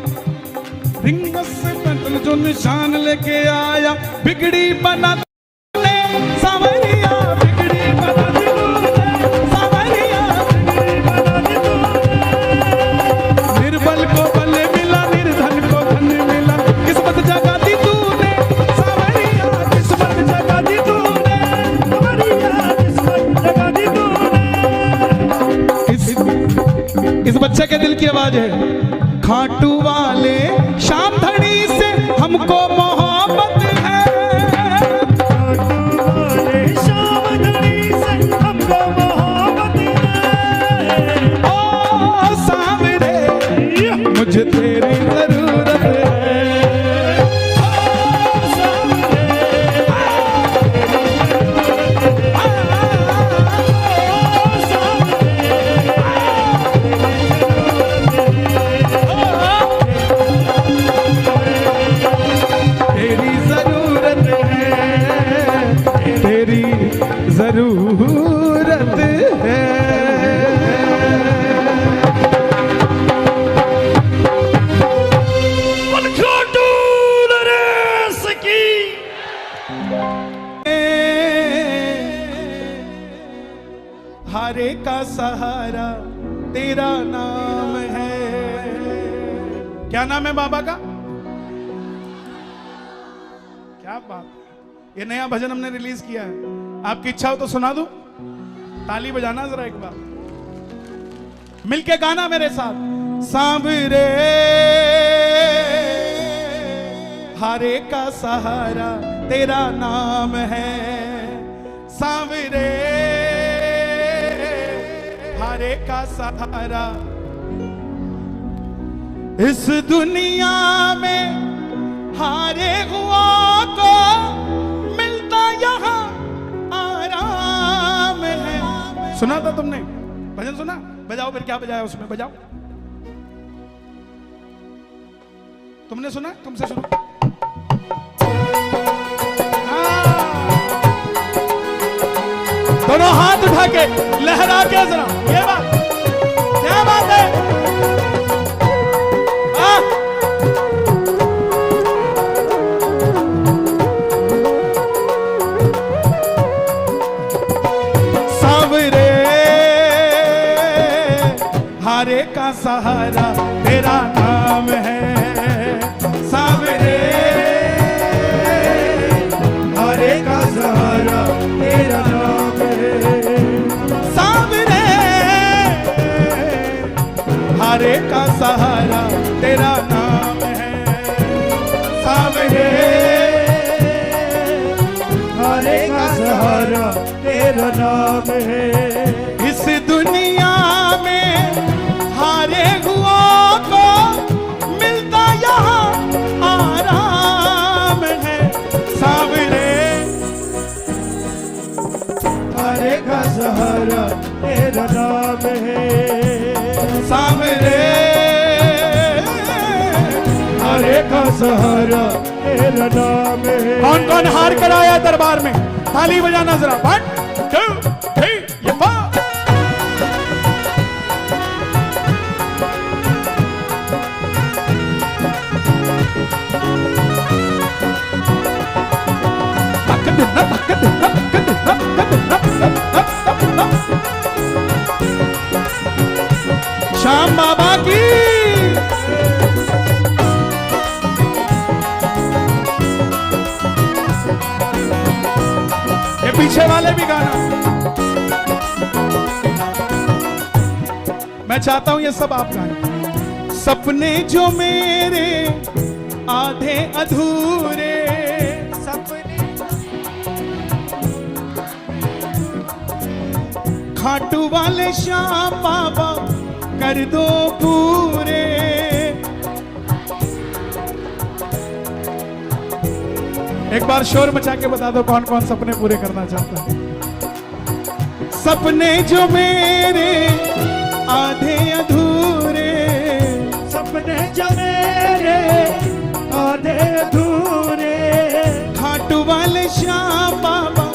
रिंगस से पैदल जो निशान लेके आया, बिगड़ी बना तूने सवरिया, बिगड़ी बना दी तूने सवरिया, निर्बल को बल मिला, निर्धन को धन मिला, किस्मत जगा दी तूने सवरिया, किस्मत जगा दी तूने सवरिया, किस्मत जगा दी तूने। इस बच्चे के दिल की आवाज है। खाटू वाले शाम धड़ी से हमको मोहब्बत है, वाले शाम धड़ी से हमको मोहब्बत है। ओ सावरे मुझे तेरी जरूरत है, तेरी जरूरत है, तेरी जरूरत है। छोटू नरेश की हारे का सहारा तेरा नाम है। क्या नाम है बाबा का? क्या बात है। ये नया भजन हमने रिलीज किया है, आपकी इच्छा हो तो सुना दूं? ताली बजाना जरा एक बार, मिलके गाना मेरे साथ। सांवरे हारे का सहारा तेरा नाम है, सांवरे हारे का सहारा। इस दुनिया में हारे हुआ को मिलता यहाँ आराम है। सुना था तुमने भजन? सुना? बजाओ फिर, क्या बजाया उसमें, बजाओ। तुमने सुना? तुमसे शुरू। दोनों हाथ उठा के लहरा के जरा, ये बात, क्या बात है। सांवरे हारे का सहारा तेरा नाम है, सांवरे हारे का सहारा तेरा नाम है, सांवरे हारे का सहारा तेरा नाम है, सांवरे हारे का सहारा तेरा नाम है। इस दुनिया में हारे हुआ को मिलता यहाँ आराम है, सांवरे हारे का सहारा तेरा नाम है, सांवरे हारे का सहारा तेरा नाम है। कौन कौन हार कर आया दरबार में? ताली बजाना जरा। 1 2 3 4। श्याम बाबा की। ये पीछे वाले भी गाना। मैं चाहता हूं ये सब आप गाएं। सपने जो मेरे आधे अधूरे, सपने खाटू वाले श्याम बाबा कर दो पूरे। एक बार शोर मचा के बता दो कौन कौन सपने पूरे करना चाहता है। सपने जो मेरे आधे अधूरे, सपने सपने जो मेरे आधे अधूरे, खाटू वाले श्याम बाबा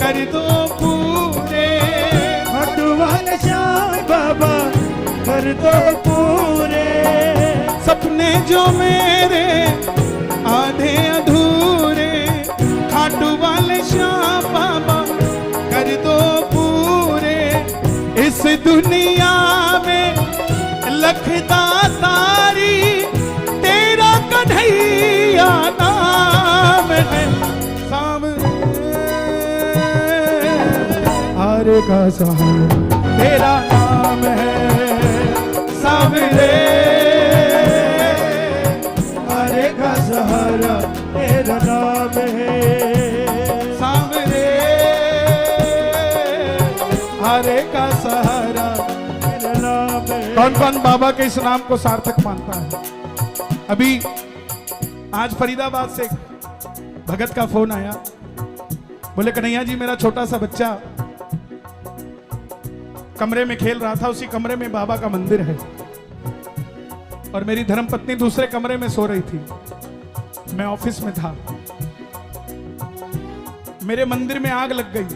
कर दो पूरे, खाटू वाले श्याम बाबा कर दो पूरे, सपने जो मेरे आधे अधूरे, खाटू वाले श्याम बाबा कर दो पूरे। इस दुनिया में लखदा तारी तेरा कन्हैया नाम है, सामने हारे का सहारा तेरा नाम है, सामने हारे का सहारा तेरा नाम है, सामने हारे का सहारा। तेरा नाम है। कौन कौन बाबा के इस नाम को सार्थक मानता है? अभी आज फरीदाबाद से भगत का फोन आया, बोले कन्हैया जी मेरा छोटा सा बच्चा कमरे में खेल रहा था, उसी कमरे में बाबा का मंदिर है और मेरी धर्मपत्नी दूसरे कमरे में सो रही थी, मैं ऑफिस में था, मेरे मंदिर में आग लग गई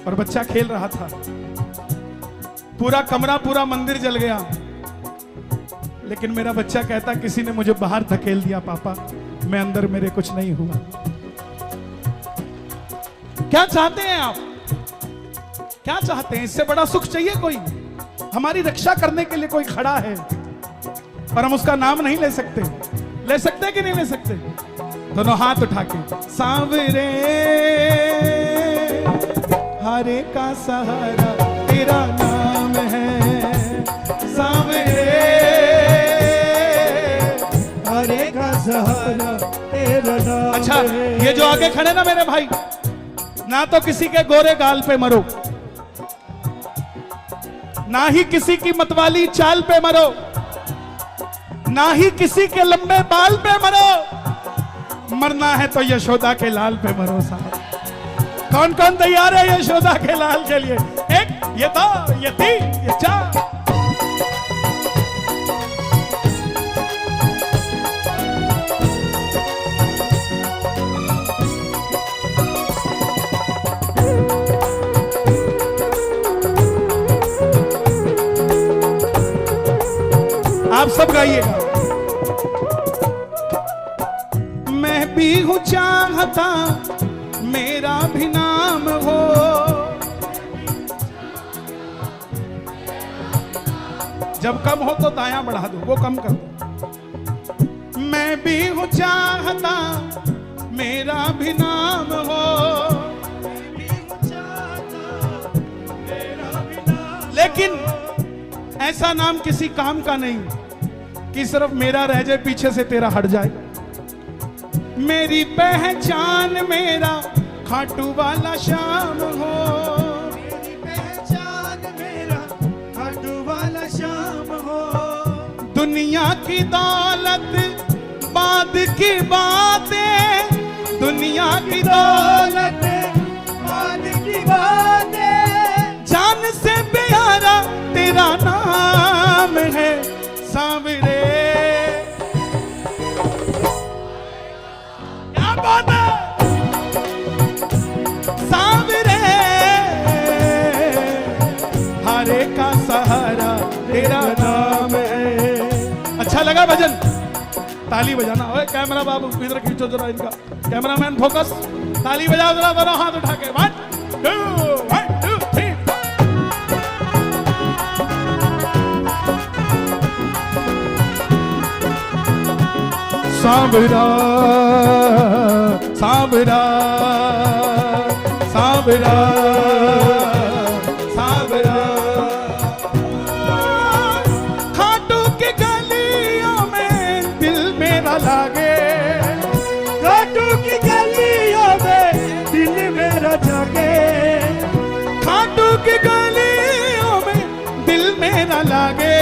और बच्चा खेल रहा था, पूरा कमरा पूरा मंदिर जल गया, लेकिन मेरा बच्चा कहता किसी ने मुझे बाहर धकेल दिया पापा, मैं अंदर, मेरे कुछ नहीं हुआ। क्या चाहते हैं आप? क्या चाहते हैं? इससे बड़ा सुख चाहिए कोई? हमारी रक्षा करने के लिए कोई खड़ा है और हम उसका नाम नहीं ले सकते? ले सकते कि नहीं ले सकते? दोनों हाथ उठा के, सांवरे हारे का सहारा तेरा नाम है, सांवरे हारे का सहारा तेरा नाम अच्छा, है। ये जो आगे खड़े ना मेरे भाई, ना तो किसी के गोरे गाल पे मरो, ना ही किसी की मतवाली चाल पे मरो, ना ही किसी के लंबे बाल पे मरो, मरना है तो यशोदा के लाल पे मरो साहब। कौन कौन तैयार है यशोदा के लाल के लिए? एक, ये दो, ये तीन, ये चार। आप सब गाइएगा। मैं भी हूं चाहता मेरा भी नाम हो, जब कम हो तो दायां बढ़ा दो, वो कम कर दो। मैं भी हूं चाहता मेरा भी नाम हो, लेकिन ऐसा नाम किसी काम का नहीं कि सिर्फ मेरा रह जाए, पीछे से तेरा हट जाए। मेरी पहचान मेरा खाटू वाला श्याम हो, मेरी पहचान मेरा खाटू वाला श्याम हो, दुनिया की दौलत बाद की बातें, दुनिया की दौलत बाद की बातें, जान से प्यारा तेरा नाम है, सांवरे। क्या बात है? सांवरे हारे का सहारा तेरा नाम है। अच्छा लगा भजन? ताली बजाना। ओए कैमरा बाबू इधर खींचो जरा इनका, कैमरामैन फोकस, ताली बजाओ जरा, दोनों हाथ उठा के। 1 2 3। सांवरा सांवरा सांवरा सांवरा, खाटू की गलियों में दिल मेरा लागे, खाटू की गलियों में दिल मेरा जागे, खाटू की गलियों में दिल मेरा लागे,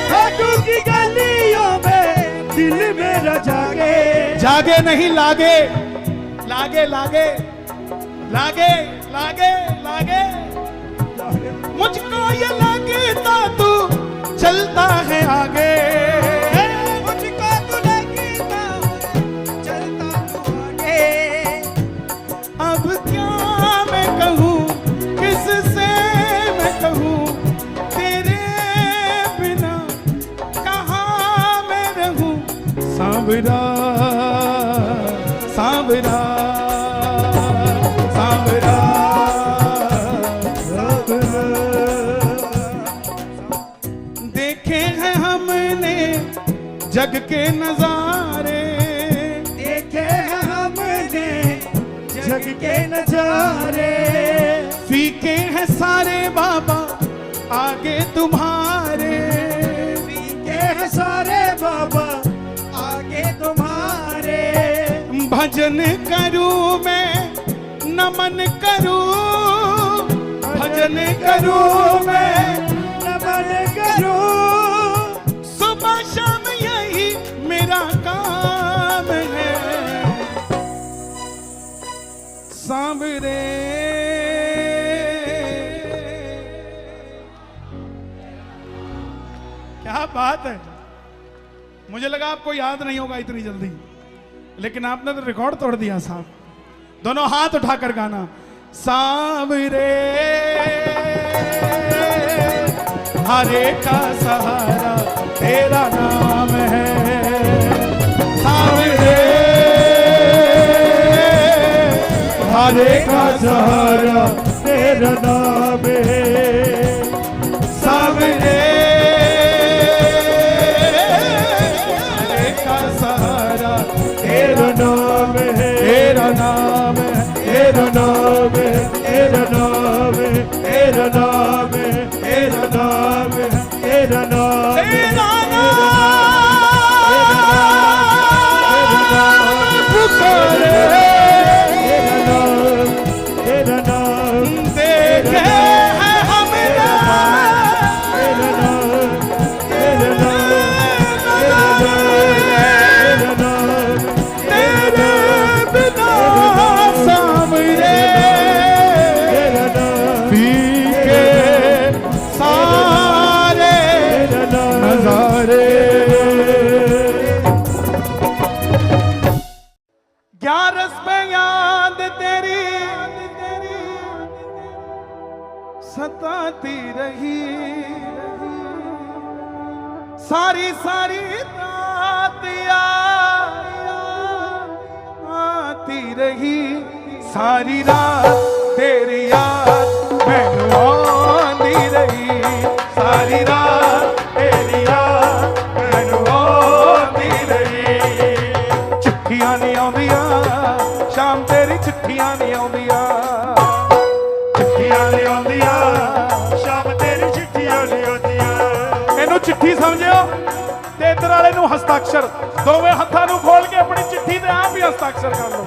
खाटू की गलियों में दिल मेरा जागे, जागे नहीं लागे, लागे लागे लागे लागे लागे, मुझको ये लगता तू चल चलता है आगे, मुझको तू लगी चलता तू आगे। अब क्या मैं कहूँ, किससे मैं कहूँ, तेरे बिना कहाँ मैं रहूँ। सांवरा सांवरा सांवरा देखे हैं हमने जग के नजारे, देखे हैं हमने जग के नजारे, फीके हैं सारे बाबा आगे तुम्हारे। फीके हैं सारे बाबा आगे तुम्हारे। भजन करूं मैं नमन करूं, भजन करूं मैं नमन करूं, सुबह शाम यही मेरा काम है। सांवरे क्या बात है। मुझे लगा आपको याद नहीं होगा इतनी जल्दी, लेकिन आपने तो रिकॉर्ड तोड़ दिया साहब। दोनों हाथ उठाकर गाना, सांवरे हरे का सहारा तेरा नाम है। सांवरे हरे का सहारा तेरा नाम है। सांवरे हरे का सहारा तेरा नाम है, तेरा नाम है, तेरा नाम है, तेरा नाम है, तेरा नाम है, तेरा नाम है, तेरा नाम है, तेरा नाम पुकारे, तेरा नाम, तेरा नाम, देखे हैं हमने तेरा नाम, तेरा नाम, तेरा नाम, तेरे बिना सांवरे तेरा नाम, फीके सारे तेरा नाम, नजारे। ग्यारस में याद तेरी सताती रही, सारी सारी रात आती रही, सारी रात तेरी याद मैनू आंदी रही, सारी रात तेरी याद मैनू आंदी रही। चिट्ठियां नहीं आउंदियां शाम तेरी, चिट्ठियां नहीं आउंदियां, चिट्ठियां नहीं आउंदियां शाम तेरी चिट्ठियां नहीं होतियां। ਇਹਨੂੰ ਚਿੱਠੀ ਸਮਝਿਓ ਤੇ ਇਧਰ ਵਾਲੇ ਨੂੰ ਹਸਤਾਖਰ, ਦੋਵੇਂ ਹੱਥਾਂ ਨੂੰ ਖੋਲ ਕੇ ਆਪਣੀ ਚਿੱਠੀ ਤੇ ਆਪ ਹੀ ਹਸਤਾਖਰ ਕਰ ਲਓ।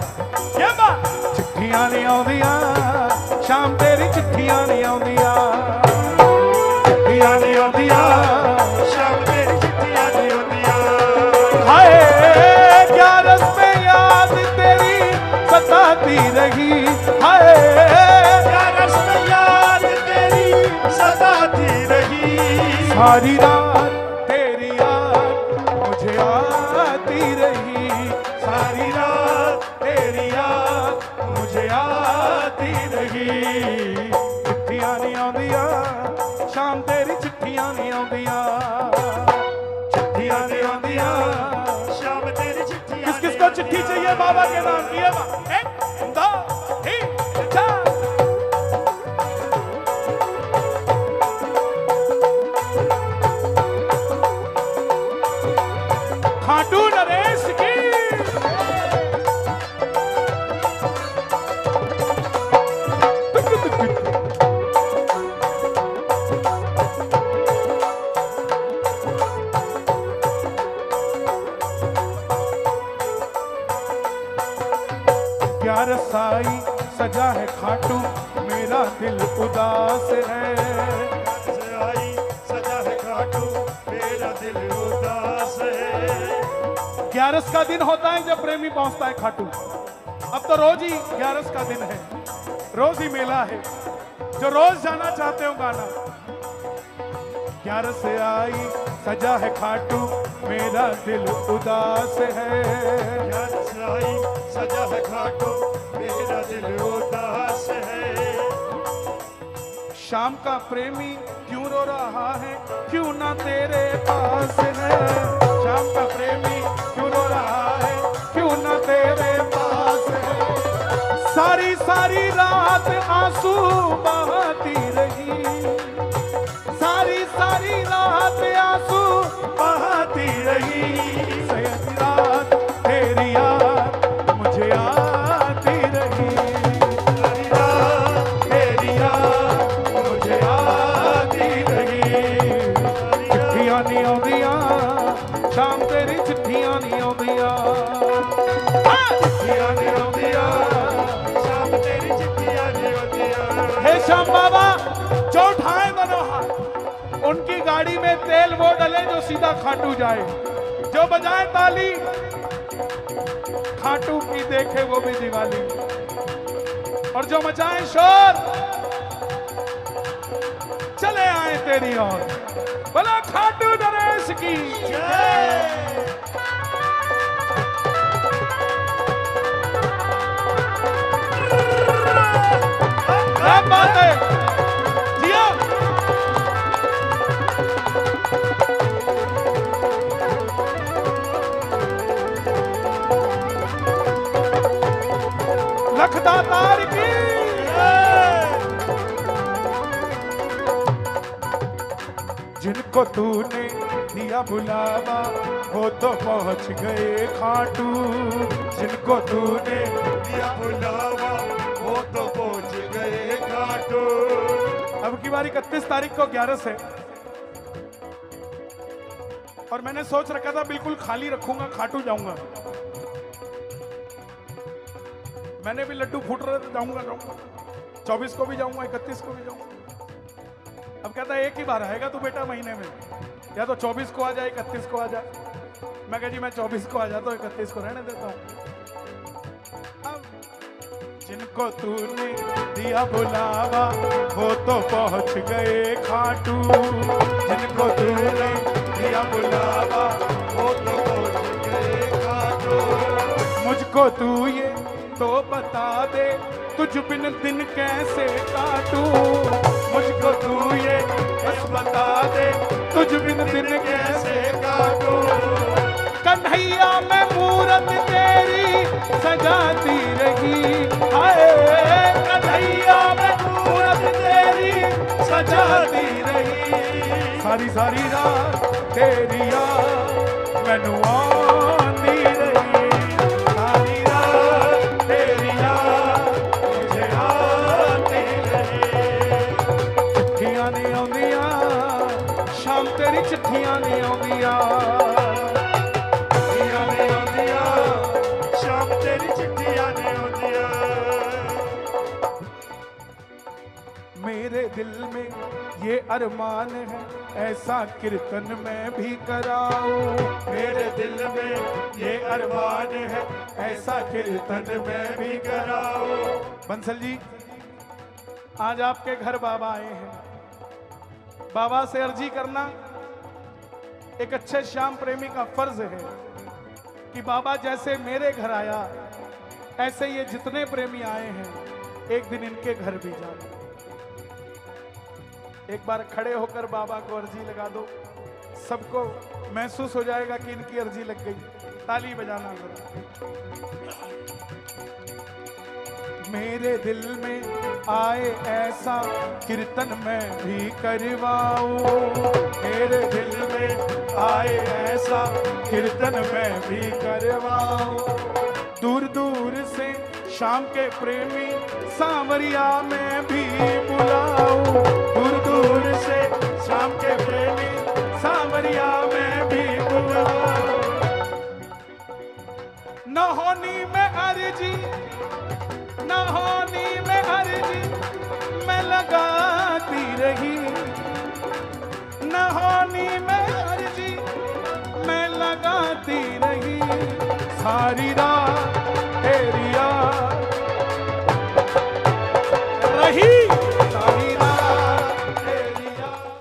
ਕੀ ਬਾਤ। ਚਿੱਠੀਆਂ ਨਹੀਂ ਆਉਂਦੀਆਂ ਸ਼ਾਮ ਤੇਰੀ, ਚਿੱਠੀਆਂ ਨਹੀਂ ਆਉਂਦੀਆਂ, ਚਿੱਠੀਆਂ ਨਹੀਂ ਆਉਂਦੀਆਂ शाम तेरी चिट्ठियां नहीं होतियां। हाय ग्यारस में याद तेरी सताती रही, हाय ग्यारस में याद तेरी सताती रही, सारी रात तेरी याद मुझे आती रही, सारी रात तेरी याद मुझे आती रही। चिट्ठियां नहीं आउंदियां शाम तेरी, चिट्ठियां नहीं आउंदियां, चिट्ठियां नहीं आउंदियां। शाम तेरी चिट्ठियां किस किस को चिट्ठी चाहिए बाबा के नाम की? एक दो तीन चार। खाटू नरेश की ग्यारस आई सजा है खाटू, मेरा दिल उदास है। से आई सजा है खाटू, मेरा दिल उदास है। ग्यारस का दिन होता है जब प्रेमी पहुंचता है खाटू। अब तो रोज ही ग्यारस का दिन है, रोज ही मेला है। जो रोज जाना चाहते हो गाना, ग्यारस आई सजा है खाटू मेरा दिल उदास है। ज्ञान साई सजा है खाटू मेरा दिल उदास है। शाम का प्रेमी क्यों रो रहा है, क्यों ना तेरे पास है। शाम का प्रेमी क्यों रो रहा है, क्यों ना तेरे पास है। सारी सारी रात आंसू बहाती रही, सारी सारी रात आंसू बहाती रही। सारी रात तेरी याद मुझे आती रही, सारी रात तेरी याद मुझे आती रही। चिट्ठियां नहीं आउंदियां शाम तेरी चिट्ठियां नहीं आउंदियां। चिट्ठियां नहीं आउंदियां शाम तेरी चिट्ठियां नहीं आउंदियां। हे श्याम बाबा जो उठाए दोनों हाथ, उनकी गाड़ी में तेल वो डले जो सीधा खाटू जाए, जो बजाए ताली खाटू की देखे वो भी दिवाली, और जो मचाए शोर चले आए तेरी ओर। बोला खाटू नरेश की जय। क्या बात है जिया। लखदातार की जिनको तूने दिया बुलावा वो तो पहुंच गए खाटू। जिनको तूने दिया बुलावा वो तो पहुंच गए खाटू। अब की बार 31 तारीख को 11 से, और मैंने सोच रखा था बिल्कुल खाली रखूंगा, खाटू जाऊंगा। मैंने भी लड्डू फूट रहे थे जाऊंगा 24 को भी जाऊंगा, 31 को भी जाऊंगा। अब कहता है एक ही बार आएगा तू बेटा महीने में, या तो 24 को आ जाए 31 को आ जाए। मैं कह जी मैं 24 को आ जाता हूँ, 31 को रहने देता हूँ। अब जिनको तूने दिया बुलावा वो तो पहुंच गए खाटू। जिनको तूने दिया बुलावा वो तो पहुंच गए खाटू। मुझको तू ये तो बता दे तुझ बिन दिन कैसे काटू। मुझको तू ये बस बता दे तुझ बिन दिन कैसे काटू। कन्हैया मैं मूरत तेरी सजाती रही, हाय कन्हैया मैं मूरत तेरी सजाती रही। सारी सारी रात तेरी याद मैनू आंदी रही, सारी रात तेरी याद मुझे आती रही। चिट्ठियां नहीं आउंदियां शाम तेरी चिट्ठियां नहीं आउंदियां। चिट्ठियां नहीं आउंदियां शाम तेरी चिट्ठियां नहीं आउंदियां। मेरे दिल में ये अरमान है ऐसा कीर्तन मैं भी कराऊं। मेरे दिल में ये अरमान है ऐसा कीर्तन मैं भी कराऊं। बंसल जी आज आपके घर बाबा आए हैं, बाबा से अर्जी करना एक अच्छे श्याम प्रेमी का फर्ज है कि बाबा जैसे मेरे घर आया ऐसे ये जितने प्रेमी आए हैं एक दिन इनके घर भी जाओ। एक बार खड़े होकर बाबा को अर्जी लगा दो, सबको महसूस हो जाएगा कि इनकी अर्जी लग गई। ताली बजाना जरा। मेरे दिल में आए ऐसा कीर्तन मैं भी करवाऊं। मेरे दिल में आए ऐसा कीर्तन मैं भी करवाऊं। दूर दूर से शाम के प्रेमी सांवरिया में भी बुलाऊं। दूर दूर से शाम के प्रेमी सांवरिया में भी बुलाऊं। नहोनी में अर्जी, नहोनी में अर्जी मैं लगाती रही। नहोनी में अर्जी मैं लगाती रही। सारी रात